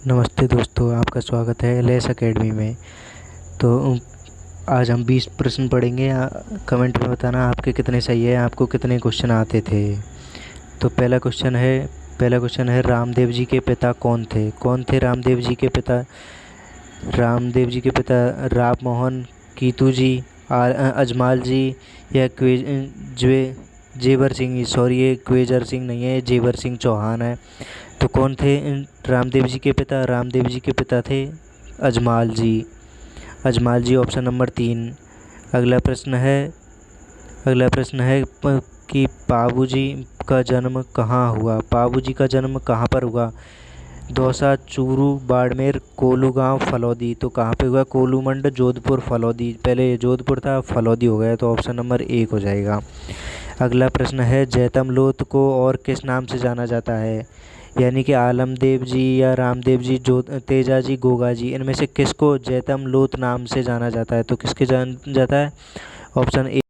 नमस्ते दोस्तों, आपका स्वागत है एलएस एकेडमी में। तो आज हम 20 प्रश्न पढ़ेंगे। कमेंट में बताना आपके कितने सही है, आपको कितने क्वेश्चन आते थे। तो पहला क्वेश्चन है रामदेव जी के पिता कौन थे रामदेव जी के पिता? रामदेव जी के पिता राम मोहन, कीतू जी, अजमाल जी या जेवर सिंह। सॉरी, ये क्वेजर सिंह नहीं है, जेवर सिंह चौहान है। तो कौन थे रामदेव जी के पिता? रामदेव जी के पिता थे अजमाल जी। अजमाल जी ऑप्शन नंबर 3। अगला प्रश्न है अगला प्रश्न है कि पाबू जी का जन्म कहाँ हुआ? पाबू जी का जन्म कहाँ पर हुआ? दौसा, चूरू, बाड़मेर, कोलू गांव, फलौदी। तो कहाँ पे हुआ? कोलू मंड, जोधपुर, फलौदी। पहले जोधपुर था, फलौदी हो गया, तो ऑप्शन नंबर 1 हो जाएगा। अगला प्रश्न है जैतम लोथ को और किस नाम से जाना जाता है? यानी कि आलमदेव जी या रामदेव जी, जो तेजा जी, गोगा जी, इनमें से किसको जैतम लोथ नाम से जाना जाता है? तो किसके जान जाता है? Option A.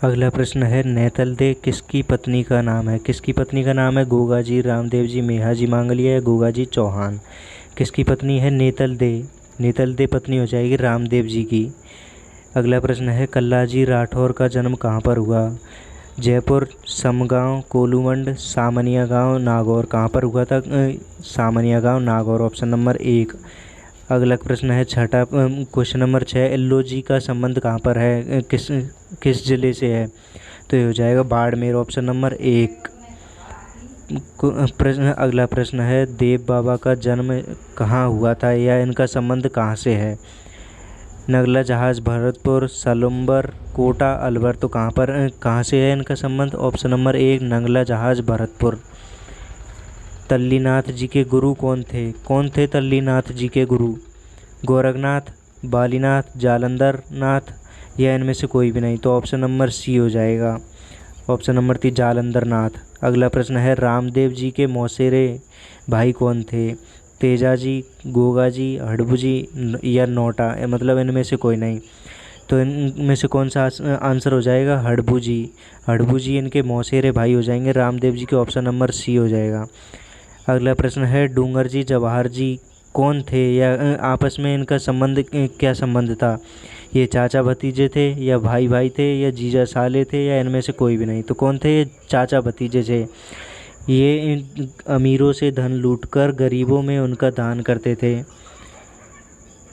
अगला प्रश्न है नेतल दे किसकी पत्नी का नाम है? किसकी पत्नी का नाम है? गोगा जी, रामदेव जी, मेहा जी मांगलिया या गोगा जी चौहान। किसकी पत्नी है नेतल दे? नेतल दे पत्नी हो जाएगी रामदेव जी की। अगला प्रश्न है कल्लाजी राठौर का जन्म कहाँ पर हुआ? जयपुर, समगांव, कोलूमंड, सामनिया गांव, नागौर। कहाँ पर हुआ था? सामनिया गांव, नागौर। Option number 1। अगला प्रश्न है छठा, क्वेश्चन नंबर 6। एल्लो जी का संबंध कहाँ पर है? किस किस जिले से है? तो ये हो जाएगा बाड़मेर। Option number 1। अगला प्रश्न है देव बाबा का जन्म कहाँ हुआ था या इनका संबंध कहाँ से है? नगला जहाज, भरतपुर, सलुम्बर, कोटा, अलवर। तो कहाँ से है इनका संबंध? ऑप्शन नंबर 1 नगला जहाज, भरतपुर। तल्लीनाथ जी के गुरु कौन थे तल्लीनाथ जी के गुरु? गोरखनाथ, बालीनाथ, जालंधर नाथ या इनमें से कोई भी नहीं। तो ऑप्शन नंबर सी हो जाएगा। ऑप्शन नंबर 3 जालंधर नाथ। अगला प्रश्न है रामदेव जी के मौसेरे भाई कौन थे? तेजा जी, गोगा जी, हड़बू जी या नोटा, मतलब इनमें से कोई नहीं। तो इनमें से कौन सा आंसर हो जाएगा? हड़बू जी। हड़बू जी इनके मौसेरे भाई हो जाएंगे रामदेव जी के। ऑप्शन नंबर सी हो जाएगा। अगला प्रश्न है डूंगर जी, जवाहर जी कौन थे या आपस में इनका संबंध क्या संबंध था? ये चाचा भतीजे थे या भाई भाई थे या जीजा साले थे या इनमें से कोई भी नहीं। तो कौन थे? ये चाचा भतीजे थे। ये अमीरों से धन लूटकर गरीबों में उनका दान करते थे।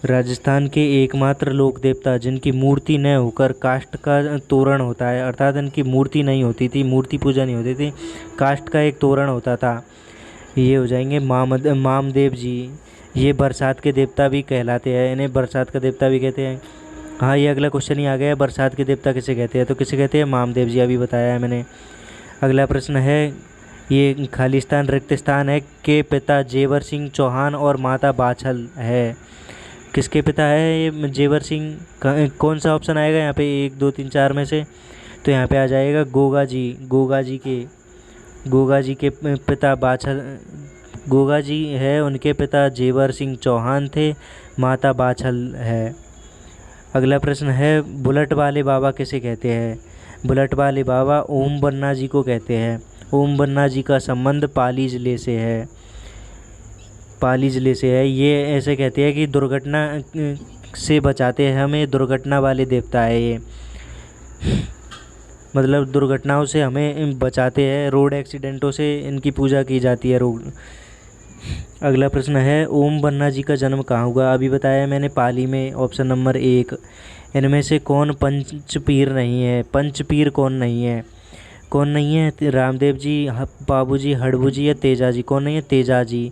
राजस्थान के एकमात्र लोक देवता जिनकी मूर्ति न होकर काष्ठ का तोरण होता है, अर्थात इनकी मूर्ति नहीं होती थी, मूर्ति पूजा नहीं होती थी, काष्ठ का एक तोरण होता था, ये हो जाएंगे मामदेव जी। ये बरसात के देवता भी कहलाते हैं, इन्हें बरसात का देवता भी कहते हैं। हाँ, ये अगला क्वेश्चन ही आ गया है, बरसात के देवता किसे कहते हैं? तो किसे कहते हैं? मामदेव जी, अभी बताया है मैंने। अगला प्रश्न है ये खालिस्तान रिक्त स्थान है के पिता जेवर सिंह चौहान और माता बाछल है। किसके पिता है ये जेवर सिंह? कौन सा ऑप्शन आएगा यहाँ पे? 1 2 3 4 में से? तो यहाँ पे आ जाएगा गोगा जी। गोगा जी के पिता बाछल, गोगा जी है, उनके पिता जेवर सिंह चौहान थे, माता बाछल है। अगला प्रश्न है बुलेट वाले बाबा किसे कहते हैं? बुलेट वाले बाबा ओम बन्ना जी को कहते हैं। ओम बन्ना जी का संबंध पाली ज़िले से है। पाली ज़िले से है। ये ऐसे कहते हैं कि दुर्घटना से बचाते हैं हमें, दुर्घटना वाले देवता है ये, मतलब दुर्घटनाओं से हमें बचाते हैं, रोड एक्सीडेंटों से इनकी पूजा की जाती है। रोड। अगला प्रश्न है ओम बन्ना जी का जन्म कहाँ हुआ? अभी बताया मैंने, पाली में। Option number 1। इनमें से कौन पंचपीर नहीं है? पंचपीर कौन नहीं है? रामदेव जी, बाबू जी, हड़बू जी या तेजा जी? कौन नहीं है? तेजा जी।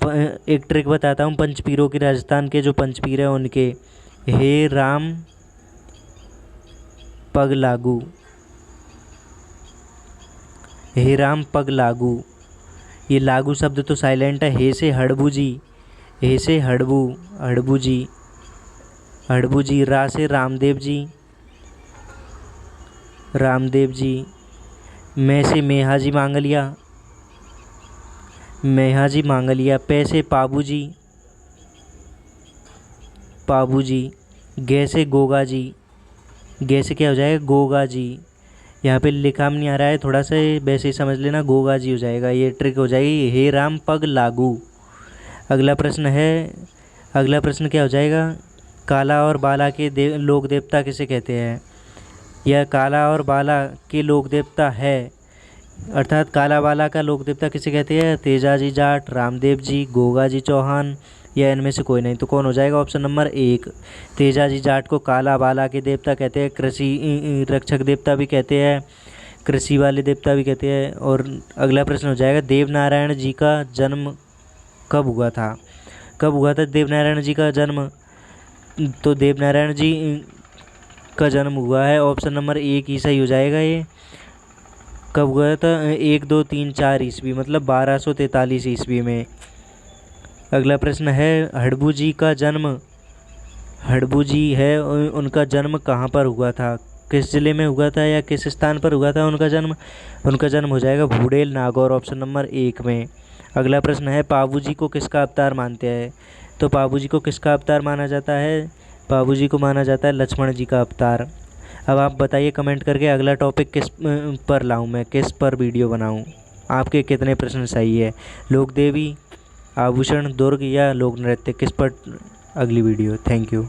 एक ट्रिक बताता हूँ पंचपीरों की, राजस्थान के जो पंचपीर हैं उनके। हे राम पग लागू, हे राम पग लागू। ये लागू शब्द तो साइलेंट है। हे से हड़बू जी, हे से हड़बू जी। रा से रामदेव जी। मैं से मेहा जी मांगलिया। पै से पाबू जी। गे से गोगा जी। गे से क्या हो जाएगा? गोगा जी। यहाँ पे लिखा में नहीं आ रहा है, थोड़ा सा वैसे ही समझ लेना, गोगा जी हो जाएगा। ये ट्रिक हो जाएगी, हे राम पग लागू। अगला प्रश्न क्या हो जाएगा? काला और बाला के लोक देवता किसे कहते हैं? यह काला और बाला के लोक देवता है, अर्थात काला बाला का लोक देवता किसे कहते हैं? तेजाजी जाट, रामदेव जी, गोगा जी चौहान, या इनमें से कोई नहीं। तो कौन हो जाएगा? ऑप्शन नंबर 1, तेजाजी जाट को काला बाला के देवता कहते हैं। कृषि रक्षक देवता भी कहते हैं, कृषि वाले देवता भी कहते हैं। और अगला प्रश्न हो जाएगा, देवनारायण जी का जन्म कब हुआ था? कब हुआ था देवनारायण जी का जन्म? तो देवनारायण जी का जन्म हुआ है, ऑप्शन नंबर 1 ही सही हो जाएगा। ये कब हुआ था? 1, 2, 3, 4 ईस्वी, मतलब 1243 ईस्वी में। अगला प्रश्न है, हड़बू जी है, उनका जन्म कहाँ पर हुआ था? किस ज़िले में हुआ था या किस स्थान पर हुआ था उनका जन्म? उनका जन्म हो जाएगा भूडेल नागौर, ऑप्शन नंबर 1 में। अगला प्रश्न है, पाबू जी को किसका अवतार मानते हैं? तो पाबू जी को किसका अवतार माना जाता है? पाबू जी को माना जाता है लक्ष्मण जी का अवतार। अब आप बताइए कमेंट करके अगला टॉपिक किस पर लाऊं, मैं किस पर वीडियो बनाऊं? आपके कितने प्रश्न सही है? लोक देवी, आभूषण, दुर्ग या लोक नृत्य, किस पर अगली वीडियो? Thank you.